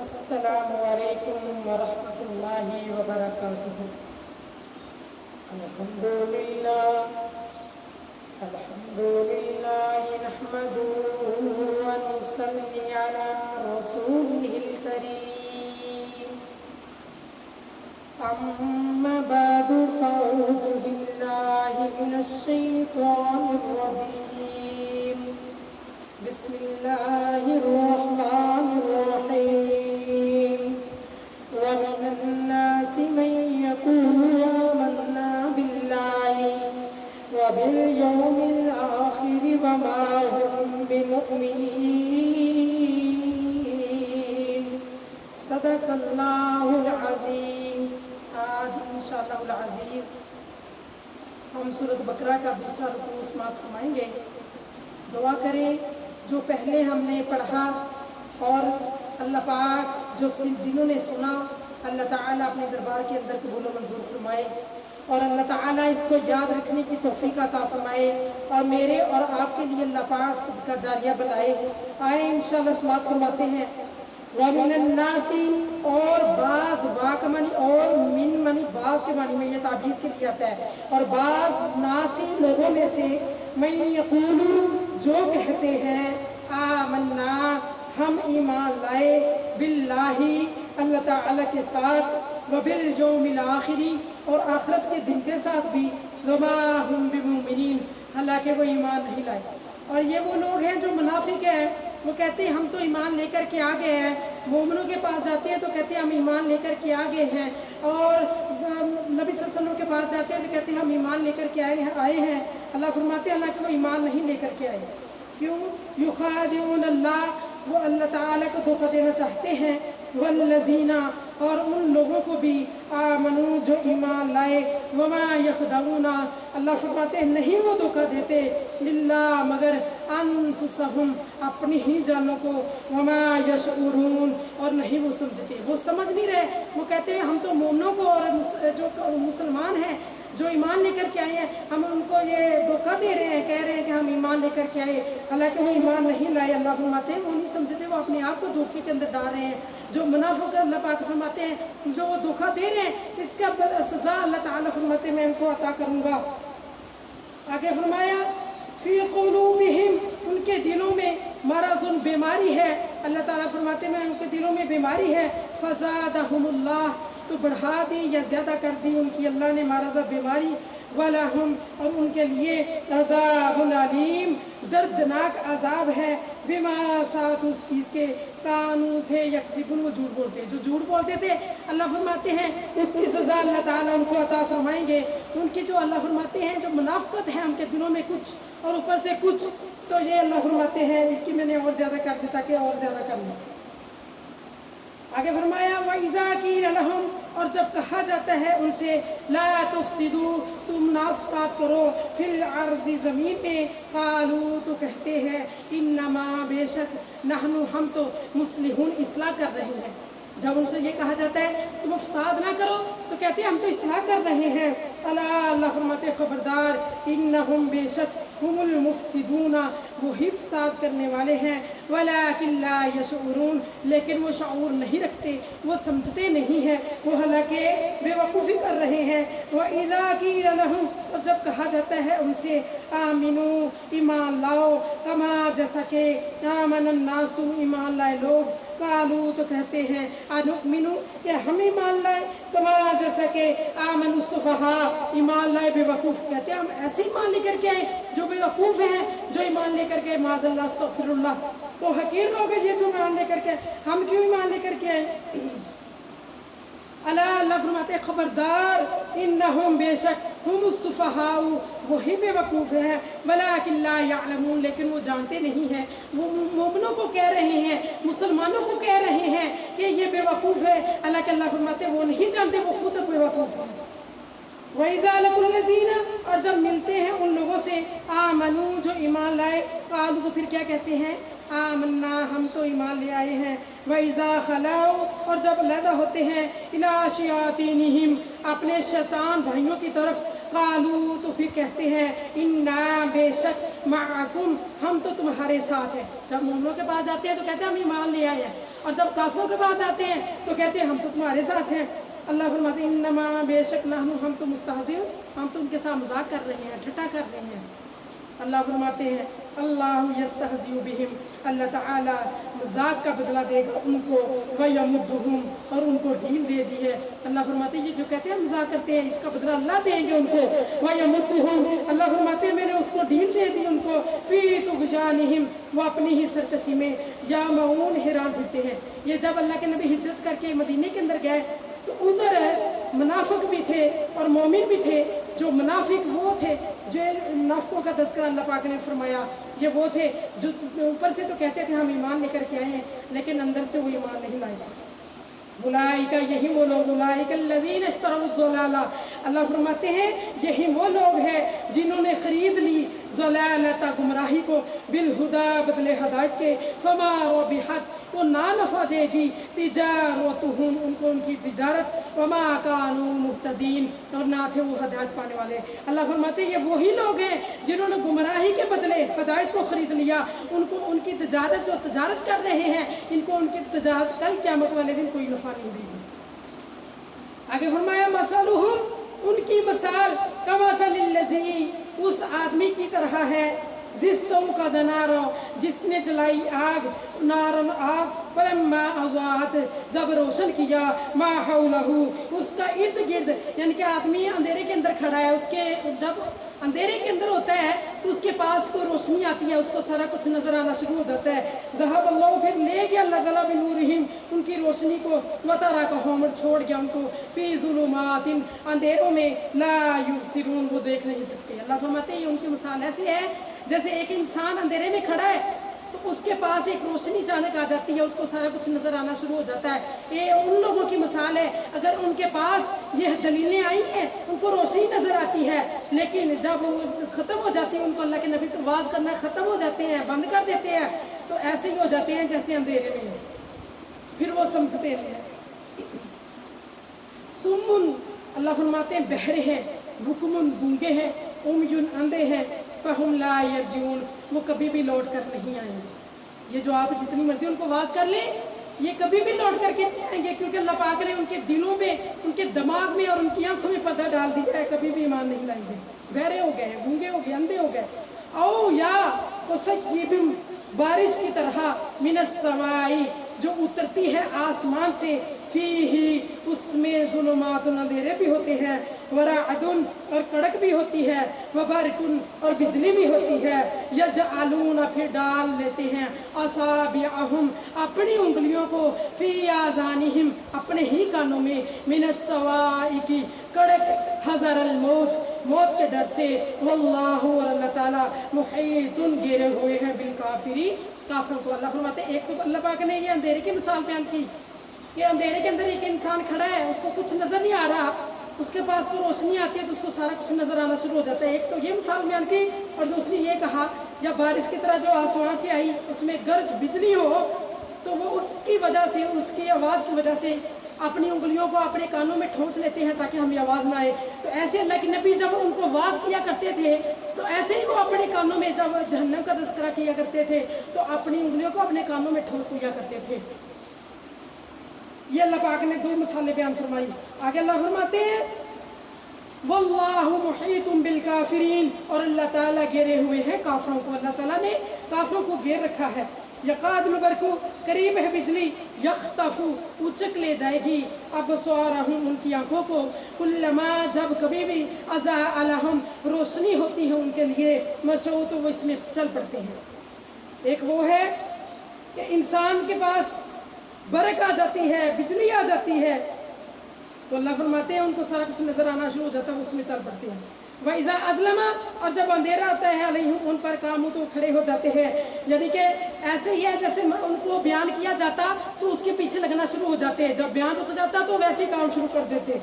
السلام علیکم ورحمۃ اللہ وبرکاتہ۔ الحمدللہ نحمده ونصلی علی رسولہ الکریم، اما بعد فاعوذ باللہ من الشیطان الرجیم، بسم اللہ الرحمن الرحیم، ومن الناس من یقول آمنا باللہ وبالیوم الآخر وما هم بمؤمنین۔ صدق اللہ العظیم۔ آج انشاءاللہ العزیز ہم سورۃ بقرہ کا دوسرا رکوع سماعت فرمائیں گے۔ دعا کریں جو پہلے ہم نے پڑھا اور اللہ پاک جو جنہوں نے سنا، اللہ تعالیٰ اپنے دربار کے اندر قبول و منظور فرمائے، اور اللہ تعالیٰ اس کو یاد رکھنے کی توفیق عطا فرمائے، اور میرے اور آپ کے لیے اللہ پاک صدقہ جاریہ بنائے۔ آئے انشاءاللہ سماعت فرماتے ہیں۔ وَمِنَ النَّاسِ، اور بعض، با کا معنی اور، من معنی بعض کے معنی میں، یہ تعبیز کے لیے آتا ہے، اور بعض ناسی لوگوں میں سے، من یقول جو کہتے ہیں، آمنا ہم ایمان لائے، باللہ اللہ تعالیٰ کے ساتھ، وبالیوم الآخری اور آخرت کے دن کے ساتھ بھی، وما ہم بمؤمنین حالانکہ وہ ایمان نہیں لائے۔ اور یہ وہ لوگ ہیں جو منافق ہیں، وہ کہتے ہیں ہم تو ایمان لے کر کے آ گئے ہیں، مومنوں کے پاس جاتے ہیں تو کہتے ہیں ہم ایمان لے کر کے آ گئے ہیں، اور نبی صلی اللہ علیہ وسلم کے پاس جاتے ہیں تو کہتے ہیں ہم ایمان لے کر کے آئے ہیں۔ اللہ فرماتے ہیں حالانکہ وہ ایمان نہیں لے کر کے آئے۔ کیوں؟ یخادعون اللہ، وہ اللہ تعالیٰ کو دھوکہ دینا چاہتے ہیں، والذین، اور ان لوگوں کو بھی، آمنو جو ایمان لائے، وما یخدعون، اللہ فرماتے ہیں نہیں وہ دھوکہ دیتے، الا مگر، انفسہم اپنی ہی جانوں کو، وما یشعرون اور نہیں وہ سمجھتے، وہ سمجھ نہیں رہے، وہ کہتے ہیں ہم تو مومنوں کو اور جو مسلمان ہیں جو ایمان لے کر کے آئے ہیں، ہم ان کو یہ دھوکہ دے رہے ہیں، کہہ رہے ہیں کہ ہم ایمان لے کر کے آئے، حالانکہ وہ ایمان نہیں لائے۔ اللہ فرماتے ہیں وہ نہیں سمجھتے، وہ اپنے آپ کو دھوکے کے اندر ڈال رہے ہیں۔ جو منافق اللہ پاک فرماتے ہیں جو وہ دھوکہ دے رہے ہیں، اس کا سزا اللہ تعالیٰ فرماتے ہیں میں ان کو عطا کروں گا۔ آگے فرمایا فی قلوبہم، ان کے دلوں میں مرض، بیماری ہے، اللہ تعالیٰ فرماتے ہیں ان کے دلوں میں بیماری ہے، فزادہم اللہ، تو بڑھا دی یا زیادہ کر دی ان کی اللہ نے مرض بیماری، وَلَهُمْ، اور ان کے لیے عذاب علیم، دردناک عذاب ہے، بما، ساتھ اس چیز کے، کانو تھے، یکذبون، وہ جھوٹ بولتے، جو جھوٹ بولتے تھے اللہ فرماتے ہیں اس کی سزا اللہ تعالیٰ ان کو عطا فرمائیں گے۔ ان کی جو اللہ فرماتے ہیں جو منافقت ہے ان کے دلوں میں کچھ اور اوپر سے کچھ، تو یہ اللہ فرماتے ہیں ان کی میں نے اور زیادہ کر دی تاکہ اور زیادہ کر لیں۔ آگے فرمایا وَإِذَا قِيلَ لَهُمْ، اور جب کہا جاتا ہے ان سے، لا تفسدوا، تم نہ فساد کرو، فی الارض، زمین میں، قالوا، تو کہتے ہیں، انما، بے شک، نحن، ہم تو، مصلحون، اصلاح کر رہے ہیں۔ جب ان سے یہ کہا جاتا ہے تم فساد نہ کرو تو کہتے ہیں ہم تو اصلاح کر رہے ہیں۔ اللہ فرماتے خبردار، انہم، بے شک، ہم المفسدون، وہ ہی فساد کرنے والے ہیں، ولکن لا یشعرون، لیکن وہ شعور نہیں رکھتے، وہ سمجھتے نہیں ہیں، وہ حالانکہ بے وقوفی کر رہے ہیں۔ وَإِذَا قِيلَ لَهُمْ، اور جب کہا جاتا ہے ان سے، آمنو، ایمان لاؤ، کما، جیسا کہ، آمن الناس، ایمان لائے لوگ، قالوا، تو کہتے ہیں، انؤمنو، کہ ہم ایمان لائے، کما، جیسا کہ، آمن السفہاء، ایمان لائے بے وقوف، کہتے ہیں ہم ایسے ایمان لے کر کے آئے جو بے وقوف ہیں، جو ایمان لے کر کے، معاذ اللہ، استغفر اللہ، تو حقیر لوگ ہیں یہ جو ایمان لے کر کے، ہم کیوں ایمان لے کر کے آئے؟ اللہ فرماتے ہیں خبردار، انہم، بے شک، ہم السفہاء، وہی بے وقوف ہیں، ولکن لا یعلمون، لیکن وہ جانتے نہیں ہیں۔ وہ مومنوں کو کہہ رہے ہیں، مسلمانوں کو کہہ رہے ہیں کہ یہ بے وقوف ہے، اللہ فرماتے ہیں وہ نہیں جانتے، وہ خود بے وقوف ہیں۔ وَإِذَا لَقُوا الَّذِينَ، اور جب ملتے ہیں ان لوگوں سے، آمنو، جو ایمان لائے، قالوا، تو پھر کیا کہتے ہیں، آمنا، ہم تو ایمان لے آئے ہیں، وَإِذَا خَلَوْا، اور جب علیحدہ ہوتے ہیں، إِلَىٰ شَيَاطِینِہِمْ، اپنے شیطان بھائیوں کی طرف، قالوا، تو پھر کہتے ہیں، اِنَّا، بے شک، مَعَكُمْ، ہم تو تمہارے ساتھ ہیں۔ جب مومنوں کے پاس جاتے ہیں تو کہتے ہیں ہم ایمان لے آئے ہیں، اور جب काफिरों के पास आते हैं तो कहते हैं हम तो तुम्हारे साथ हैं। अल्लाह फरमाते हैं इन्नमा बेशक नहनु हम तो मुस्तहज़िऊन, हम तो उनके साथ मजाक कर रहे हैं, ठट्ठा कर रहे हैं। अल्लाह फरमाते हैं अल्लाहु यस्तहज़िउ बिहिम, अल्लाह ताला मजाक का बदला देगा उनको, व यमुद्दुहुम, और उनको ढील दे दी है। अल्लाह फरमाते हैं ये जो कहते हैं मजाक करते हैं इसका बदला अल्लाह देंगे उनको। व यमुद्दुहुम, अल्लाह फरमाते हैं मैंने उसको ढील दे दी उनको, फी तुग़यानिहिम, वो अपनी ही सरकशी में यामऊन हैरान फिरते हैं। ये जब अल्लाह के नबी हिजरत करके मदीने के अंदर गए तो उधर मुनाफिक भी थे और मोमिन भी थे। जो मुनाफिक वो थे, जो मुनाफिकों का तज़किरा अल्लाह पाक ने फरमाया, ये वो थे जो ऊपर से तो कहते थे हम ईमान लेकर के आए हैं, लेकिन अंदर से वो ईमान नहीं लाए थे। उलाइका, यही वो लोग, उलाइका अल्लज़ीना इश्तरौ ज़लाला, अल्लाह फरमाते हैं यही वो लोग हैं जिन्होंने ख़रीद ली ज़लालता, गुमराही को, बिलहुदा, बदले हदायत के, फमा रबिहत, तो ना नफ़ा देगी तिजारतुहुम, उनको उनकी तिजारत, वमा कानू मुहतदीन, और ना थे वो हदायत पाने वाले। अल्लाह फरमाते हैं ये वही लोग हैं जिन्होंने गुमराही के बदले हदायत को ख़रीद लिया, उनको उनकी तिजारत, जो तिजारत कर रहे हैं, इनको उनकी तिजारत कल क़यामत वाले दिन कोई नफ़ा नहीं देगी। आगे फरमाया मसलुहुम, उनकी मिसाल कमसलिल्लज़ी, उस आदमी की तरह है, जिस्तो का दनारो, जिसने जलाई आग, नारन आग, फलम्मा अज़ाअत, जब रोशन किया, मा हौलहू, उसका इर्द गिर्द, यानी कि आदमी अंधेरे के अंदर खड़ा है, उसके जब अंधेरे के अंदर होता है तो उसके पास कोई रोशनी आती है, उसको सारा कुछ नजर आना शुरू हो जाता है। ज़हब अल्लाह, फिर ले गया अल्लाह तआला बिनूरिहिम, उनकी रोशनी को, व तरकहुम, छोड़ गया उनको, फी ज़ुलुमातिन, अंधेरों में, ला युबसिरून, वो देख नहीं सकते। अल्लाह फरमाते हैं उनकी मिसाल ऐसी है जैसे एक इंसान अंधेरे में खड़ा है तो उसके पास एक रोशनी अचानक आ जाती है, उसको सारा कुछ नज़र आना शुरू हो जाता है। ये उन लोगों की मिसाल है, अगर उनके पास ये दलीलें आई हैं, उनको रोशनी नज़र आती है, लेकिन जब वो ख़त्म हो जाती है, उनको अल्लाह के नबी तो वाज़ करना ख़त्म हो जाते हैं, बंद कर देते हैं, तो ऐसे ही हो जाते हैं जैसे अंधेरे में, फिर वो समझते नहीं हैं। सुम्मुन, अल्लाह फरमाते हैं बहरे हैं, बुकमुन, गूंगे हैं, उमयुन, अंधे हैं, फहुम ला यरजून, वो कभी भी लौट कर नहीं आएंगे। ये जो आप जितनी मर्जी उनको वाज कर लें, ये कभी भी लौट करके नहीं आएंगे, क्योंकि अल्लाह पाक ने उनके दिलों में, उनके दिमाग में और उनकी आंखों में पर्दा डाल दिया है, कभी भी ईमान नहीं लाएंगे। बहरे हो गए, गूंगे हो गए, अंधे हो गए। औ या तो सय्यिबिम, बारिश की तरह, मिनस समाई, जो उतरती है आसमान से, फीही, उसमें ज़ुलुमातुन, अंधेरे भी होते हैं, वराअदुन, और कड़क भी होती है, वबरकुन, और बिजली भी होती है, यजअलून, फिर डाल लेते हैं, असाबिअहुम, अपनी उंगलियों को, फी आज़ानिहिम, अपने ही कानों में, मिनस सवाइकी, कड़क, हज़रल मौत, मौत के डर से, वल्लाहु, और अल्लाह ताला, मुहीतुन, घेरे हुए हैं, बिल काफिरीन, काफिरों को। अल्लाह फरमाते हैं एक तो अल्लाह पाक ने ये अंधेरे की मिसाल बयान की कि अंधेरे के अंदर एक इंसान खड़ा है, उसको कुछ नज़र नहीं आ रहा, उसके पास तो रोशनी आती है तो उसको सारा कुछ नज़र आना शुरू हो जाता है। एक तो ये मिसाल बयान की, और दूसरी ये कहा या बारिश की तरह जो आसमान से आई, उसमें गर्ज बिजली हो, तो वो उसकी वजह से, उसकी आवाज़ की वजह से अपनी उंगलियों को अपने कानों में ठोंस लेते हैं ताकि हमें आवाज़ ना आए। तो ऐसे अल्लाह के नबी जब उनको वाज़ किया करते थे तो ऐसे ही वो अपने कानों में, जब जहन्नम का तज़किरा किया करते थे तो अपनी उंगलियों को अपने कानों में ठोंस लिया करते थे। ये अल्लाह पाक ने दो मिसालें बयान फरमाई। आगे अल्लाह फरमाते हैं वल्लाहु मुहीतुम बिल काफिरीन, और अल्लाह ताला घेरे हुए हैं काफिरों को। अल्लाह ताला ने काफिरों को घेर रखा है। यकादुल बरकु, करीब है बिजली, यख्तफु, उचक ले जाएगी, अबसारहुम, उनकी आंखों को, कुल्लमा, जब कभी भी, अज़ा अलहम, रोशनी होती है उनके लिए, मशौ, तो वो इसमें चल पड़ते हैं। एक वो है कि इंसान के पास बरक आ जाती है, बिजली आ जाती है, तो अल्लाह फरमाते हैं उनको सारा कुछ नज़र आना शुरू हो जाता है, उसमें चल पड़ते हैं। वइज़ा अज़लमा, और जब अंधेरा आता है अलैहिम, उन पर कामू, तो खड़े हो जाते हैं। यानी कि ऐसे ही है जैसे उनको बयान किया जाता तो उसके पीछे लगना शुरू हो जाते हैं, जब बयान रुक जाता तो वैसे ही काम शुरू कर देते।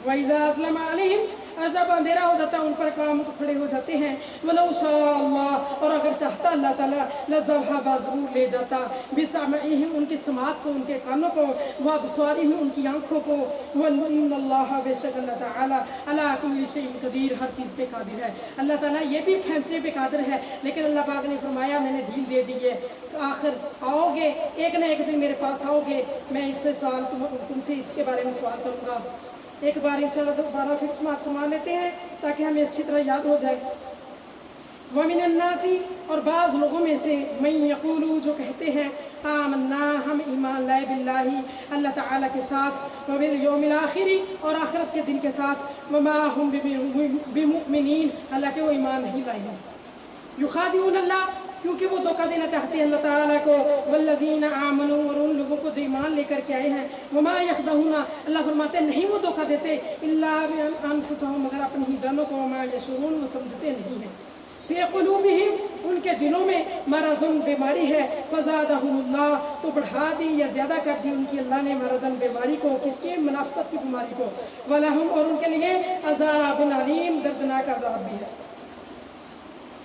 वइज़ा अज़लमा अलैहिम, और जब अंधेरा हो जाता है उन पर काम तो खड़े हो जाते हैं। वलो शाअल्लाह, और अगर चाहता अल्लाह ताला लज़हबा, ज़रूर ले जाता, बिसमइहिम, उनकी समात को, उनके कानों को, व अबसारिहिम, उनकी आँखों को, व इन्नल्लाह, बेशक अल्लाह ताला अला कुल्लि शैइन क़दीर, हर चीज़ पे कादिर है। अल्लाह ताला ये भी खींचने पे कादिर है, लेकिन अल्लाह पाक ने फरमाया मैंने ढील दे दी है, आखिर आओगे एक ना एक दिन मेरे पास आओगे, मैं इससे सवाल तुमसे इसके बारे में सवाल करूँगा। एक बार इंशाल्लाह दोबारा फिर समाअत फरमा लेते हैं ताकि हमें अच्छी तरह याद हो जाए। वमिनन्नासी, और बाज़ लोगों में से, मैं यक़ूलू, जो कहते हैं, आमन्ना, हम ईमान लाए, बिल्लाही, अल्लाह ताला के साथ, व बिल यौमिल आखिरी, और आखिरत के दिन के साथ, वमा हुम बिमुमिनीन, हालांकि वो ईमान नहीं लाए हैं। युखादिऊन अल्लाह, क्योंकि वो धोखा देना चाहते हैं अल्लाह ताला को, वल्लज़ीना आमनू, और उन लोगों को जो ईमान लेकर के आए हैं, वमा यख़दऊना, अल्लाह फरमाते हैं नहीं वो धोखा देते, इल्ला बिअनफुसिहिम, मगर अपनी ही जानों को, वमा यशऊरून, वो समझते नहीं हैं। फ़ी क़ुलूबिहिम, उनके दिलों में मरज़ुन, बीमारी है, फ़ज़ादहुमुल्लाह, तो बढ़ा दी या ज़्यादा कर दी उनकी अल्लाह ने मरज़न, बीमारी को, किसकी, मुनाफ़िक़त की बीमारी को, वलहुम, और उनके लिए अज़ाबुन अलीम, दर्दनाक अज़ाब भी है।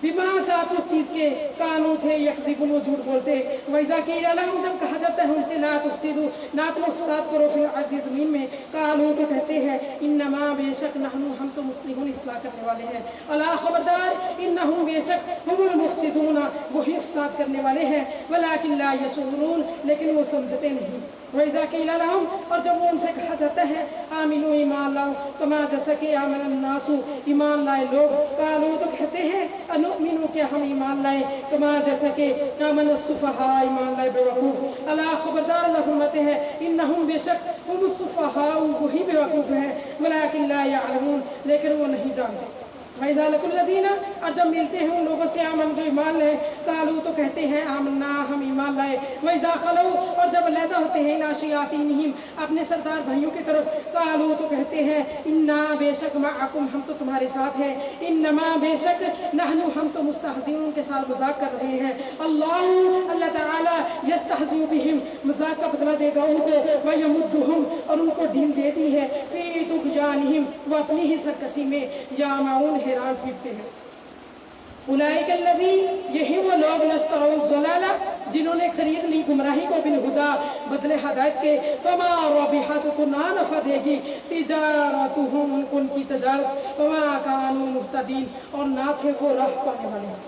बिमा, साथ उस चीज़ के, कानू थे यकज़िबून, वो झूठ बोलते, वइज़ा क़ीला लहुम, जब कहा जाता है उनसे, ला तुफ़सिदू, ना तुम फ़साद करो, फिल अर्ज़ि, ज़मीन में, कालू, तो कहते हैं, इन्नमा, बेशक, नहनु, हम तो मुस्लिमून, इस्लाह करने वाले हैं, अला, खबरदार, इन्नहुम, बेशक, हुमुल मुफ़सिदून, वही फ़साद करने वाले हैं, वलाकिन ला यशऊरून, लेकिन वो समझते नहीं। वइज़ा क़ीला लहुम, और जब वो उनसे कहा जाता है, आमिनू, ईमान लाओ, कमा, जैसा कि आमनन नासु, ईमान लाए लोग, कालू, तो कहते हैं, अनुमिनु, क्या हम ईमान लाए, कमा, जैसा कि आमन सुफ़हा, ईमान लाए बेवकूफ़, अला, खबरदार, अल्लाह फरमाते हैं, इन्नहुम, बेशक, हुम सुफ़हा, वही बेवकूफ़ हैं, वलाकिन ला यअलमून, लेकिन वो नहीं जानते। वइज़ा लक़ुल लज़ीना, और जब मिलते हैं उन लोगों से, आमन, जो ईमान लाए, कालू, तो कहते हैं, आमन्ना, हम ईमान लाए, वइज़ा ख़लऊ, और जब अलहदा होते हैं, इला शयातीनिहिम, अपने सरदार भाइयों की तरफ, कालू, तो कहते हैं, इन्ना, बेशक, मअकुम, हम तो तुम्हारे साथ हैं, इन्नमा, बेशक, नहनु, हम तो मुस्तहज़िऊन, उनके साथ मजाक कर रहे हैं, अल्लाह, अल्लाह ताला, यस्तहज़िउ बिहिम, मजाक का बदला देगा उनको, व यमुद्दुहुम, और उनको ढील दे दी है, फ़ी तुग़यानिहिम, वो अपनी ही सरकशी में, यामऊन, हैरान फिरते हैं। उलाइकल्लज़ी, यही वो लोग, नश्तरौ ज़लाला, जिन्होंने खरीद ली गुमराही को, बिल हुदा, बदले हदायत के, फमा रबिहत, तो ना नफ़ा देगी, तिजारतुहुम, उनकी तजारत, वमा कानू मुहतदीन, और ना थे वो राह पाने वाले।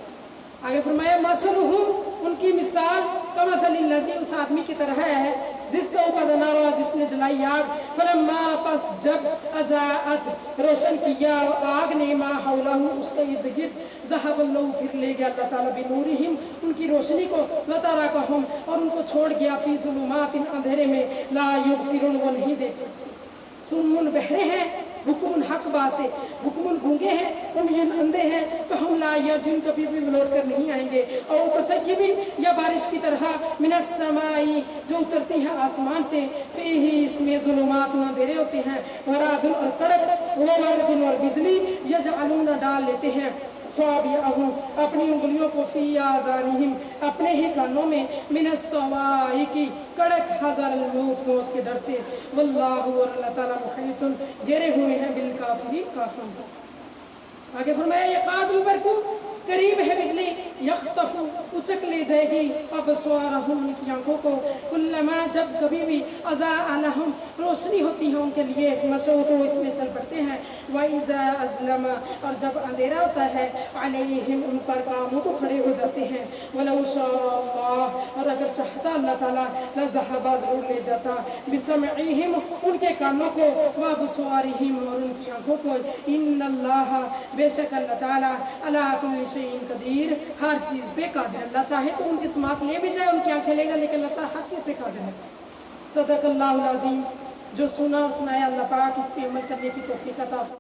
आगे फरमाया, मसलुहुम, उनकी मिसाल, कमसलिल लज़ी, उस आदमी की तरह है, जिसका ऊपर नारा, जिसने जलाई आग, फलम्मा, पस जब, अज़ाअत, रोशन किया आग ने, मा हौलहु, उसके इर्द गिर्द, ज़हबल्लाहु, फिर ले गया अल्लाह ताला, बिनूरिहिम, उनकी रोशनी को, वतरकहुम, और उनको छोड़ गया, फ़ी ज़ुलुमातिन, अंधेरे में, ला युबसिरून, वो नहीं देख सकते, सुम्मुन, बहरे हैं, बुकुमुन, हक बासे, बुकुमुन, गूंगे हैं, उम्युन, अंधे हैं, तो हम ला यर्जुन, कभी भी लौट कर नहीं आएंगे, और कसय्यिबिन, या बारिश की तरह, मिनस समाई, जो उतरती है आसमान से, फीही, इसमें ज़ुलुमात, अंधेरे होते हैं, वरादुन, और कड़क, वबरकुन, और बिजली, यजअलून, डाल लेते हैं, स्वाबिअहुम, अपनी उंगलियों को, फी आज़ानिहिम, अपने ही कानों में, मिनस सवाइकी, कड़क, हज़रल मौत, मौत के डर से, वल्लाहु, और अल्लाह ताला, मुहीतुन, घेरे हुए हैं, बिल काफिरीन, काफिरों को। आगे फरमाया, यक़ादुल बरक़ु, करीब है बिजली, यख्तफु, उचक ले जाएगी, अबस्वारहुम, उनकी आंखों को, कुल्लमा, जब कभी भी, अज़ाअ लहुम, रोशनी होती है उनके लिए, मशौ, तो इसमें चल पड़ते हैं, वइज़ा अज़लमा, और जब अंधेरा होता है, अलैहिम, उन पर, कामों, तो खड़े हो जाते हैं, वलौ शाअल्लाह, और अगर चाहता अल्लाह ताला, लज़हबा, ज़रूर ले जाता, बिसमइहिम, उनके कानों को, व अबसारिहिम, और उनकी आंखों को, इन्नल्लाह, बेशक अल्लाह ताला, अला कुल्लि शैइन क़दीर, हर चीज़ पे कादिर, अल्लाह चाहे तो उनकी समात ले भी जाए, उनकी आंखें ले जाए, लेकिन अल्लाह ताला हर चीज़ पे कादिर है। सदक़ल्लाहुल अज़ीम, जो सुना और सुनाया अल्लाह पाक इस पे अमल करने की तौफीक अता